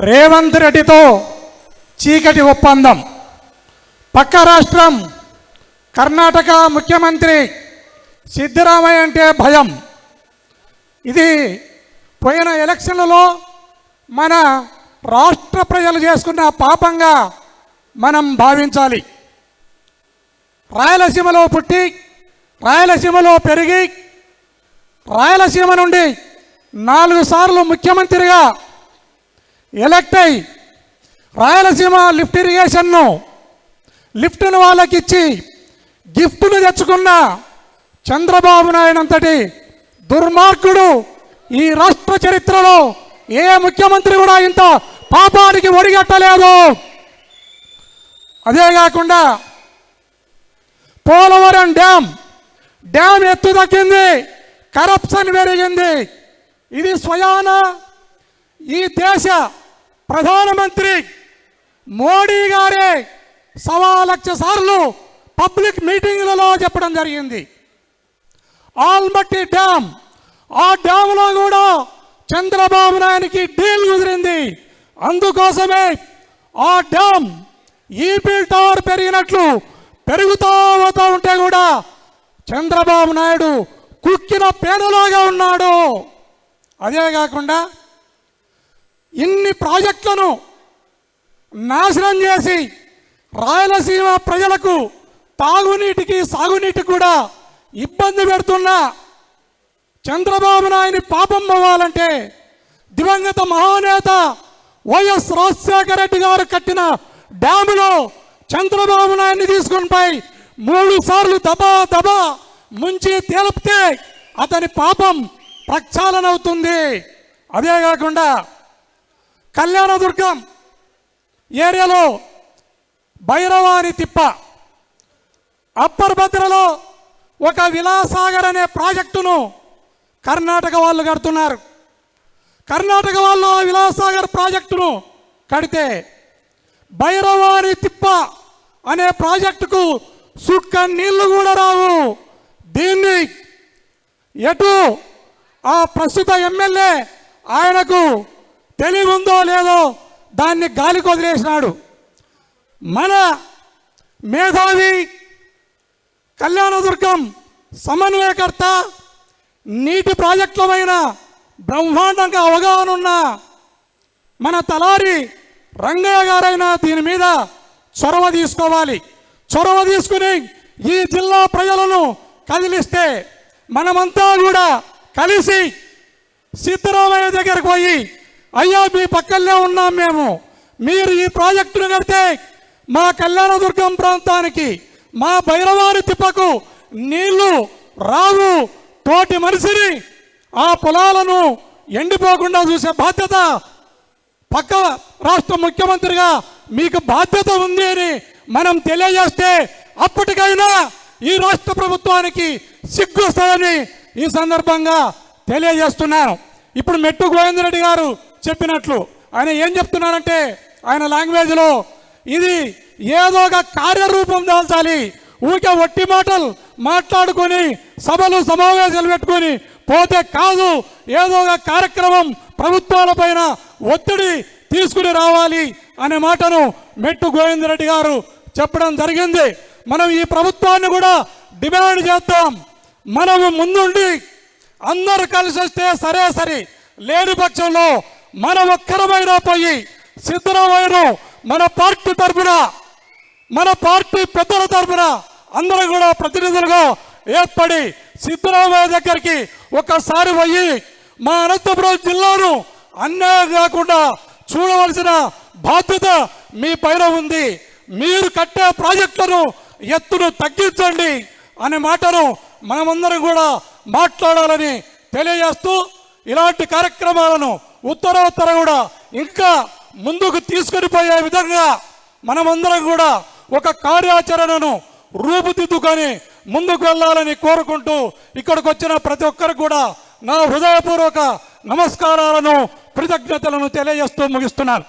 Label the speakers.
Speaker 1: రేవంత్ రెడ్డితో చీకటి ఒప్పందం. పక్క రాష్ట్రం కర్ణాటక ముఖ్యమంత్రి సిద్ధరామయ్య అంటే భయం. ఇది పోయిన ఎలక్షన్లలో మన రాష్ట్ర ప్రజలు చేసుకున్న పాపంగా మనం భావించాలి. రాయలసీమలో పుట్టి రాయలసీమలో పెరిగి రాయలసీమ నుండి 4 సార్లు ముఖ్యమంత్రిగా ఎలక్ట్ అయి రాయలసీమ లిఫ్ట్ ఇరిగేషన్ను లిఫ్ట్ను వాళ్ళకి ఇచ్చి గిఫ్ట్ను తెచ్చుకున్న చంద్రబాబు నాయుడు అంతటి దుర్మార్గుడు ఈ రాష్ట్ర చరిత్రలో ఏ ముఖ్యమంత్రి కూడా ఇంత పాపానికి ఒడిగట్టలేదు. అదే కాకుండా పోలవరం డ్యామ్ ఎత్తు తగ్గింది, కరప్షన్ పెరిగింది. ఇది స్వయాన ఈ దేశ ప్రధానమంత్రి మోడీ గారే 1,00,000 సార్లు పబ్లిక్ మీటింగ్లలో చెప్పడం జరిగింది. ఆల్మట్టి డ్యామ్, ఆ డ్యామ్లో కూడా చంద్రబాబు నాయుడికి డీల్ కుదిరింది. అందుకోసమే ఆ డ్యామ్ ఈఫిల్ టవర్ పెరిగినట్లు పెరుగుతూ పోతూ ఉంటే కూడా చంద్రబాబు నాయుడు కుక్కిన పేదలాగా ఉన్నాడు. అదే కాకుండా ఇన్ని ప్రాజెక్టులను నాశనం చేసి రాయలసీమ ప్రజలకు తాగునీటికి సాగునీటికి కూడా ఇబ్బంది పెడుతున్న చంద్రబాబు నాయుడిని పాపం పోవాలంటే దివంగత మహానేత వైఎస్ రాజశేఖర రెడ్డి గారు కట్టిన డ్యాములో చంద్రబాబు నాయుడిని తీసుకుని పోయి 3 సార్లు దబా ముంచి తేలిపితే అతని పాపం ప్రక్షాళన అవుతుంది. అదే కాకుండా కళ్యాణదుర్గం ఏరియాలో భైరవాని తిప్ప, అప్పర్ భద్రలో ఒక విలాసాగర్ అనే ప్రాజెక్టును కర్ణాటక వాళ్ళు కడుతున్నారు. కర్ణాటక వాళ్ళు ఆ విలాసాగర్ ప్రాజెక్టును కడితే భైరవాని తిప్ప అనే ప్రాజెక్టుకు సుక్క నీళ్లు కూడా రావు. దీన్ని ఎటు ఆ ప్రస్తుత ఎమ్మెల్యే ఆయనకు తెలివి ఉందో లేదో దాన్ని గాలికి వదిలేసినాడు. మన మేధావి కళ్యాణదుర్గం సమన్వయకర్త, నీటి ప్రాజెక్టులమైన బ్రహ్మాండంగా అవగాహన ఉన్న మన తలారి రంగయ్య గారైనా దీని మీద చొరవ తీసుకోవాలి. చొరవ తీసుకుని ఈ జిల్లా ప్రజలను కదిలిస్తే మనమంతా కూడా కలిసి సిద్ధరామయ్య దగ్గరకు పోయి, అయ్యా మీ పక్కనే ఉన్నాం మేము, మీరు ఈ ప్రాజెక్టును కడితే మా కళ్యాణదుర్గం ప్రాంతానికి మా భైరవాని తిప్పకు నీళ్లు రావు, తోటి మనిషిని ఆ పొలాలను ఎండిపోకుండా చూసే బాధ్యత పక్క రాష్ట్ర ముఖ్యమంత్రిగా మీకు బాధ్యత ఉంది అని మనం తెలియజేస్తే అప్పటికైనా ఈ రాష్ట్ర ప్రభుత్వానికి సిగ్గు వస్తుందని ఈ సందర్భంగా తెలియజేస్తున్నాను. ఇప్పుడు మెట్టు గోవిందరెడ్డి గారు చెప్పినట్లు ఆయన ఏం చెప్తున్నారంటే ఆయన లాంగ్వేజ్లో ఇది ఏదో ఒక కార్యరూపం దాల్చాలి, ఊరికే ఒట్టి మాటలు మాట్లాడుకొని సభలు సమావేశాలు పెట్టుకొని పోతే కాదు, ఏదో ఒక కార్యక్రమం ప్రభుత్వాలపైన ఒత్తిడి తీసుకుని రావాలి అనే మాటను మెట్టు గోవిందరెడ్డి గారు చెప్పడం జరిగింది. మనం ఈ ప్రభుత్వాన్ని కూడా డిమాండ్ చేద్దాం. మనము ముందుండి అందరు కలిసి వస్తే సరే, లేని పక్షంలో మన ఒక్కరమైనా పోయి సిద్ధరామయ్యను మన పార్టీ తరఫున, మన పార్టీ పెద్దల తరఫున అందరూ కూడా ప్రతినిధులుగా ఏర్పడి సిద్ధరామయ్య దగ్గరికి ఒక్కసారి పోయి మా అనంతపురం జిల్లాను అన్యాయం కాకుండా చూడవలసిన బాధ్యత మీ పైన ఉంది. మీరు కట్టే ప్రాజెక్టులను ఎత్తును తగ్గించండి అనే మాటను మనమందరం కూడా మాట్లాడాలని తెలియజేస్తూ ఇలాంటి కార్యక్రమాలను ఉత్తరోత్తర కూడా ఇంకా ముందుకు తీసుకొని పోయే విధంగా మనమందరం కూడా ఒక కార్యాచరణను రూపుదిద్దుకొని ముందుకు వెళ్ళాలని కోరుకుంటూ ఇక్కడికి వచ్చిన ప్రతి ఒక్కరికి కూడా నా హృదయపూర్వక నమస్కారాలను, కృతజ్ఞతలను తెలియజేస్తూ ముగిస్తున్నాను.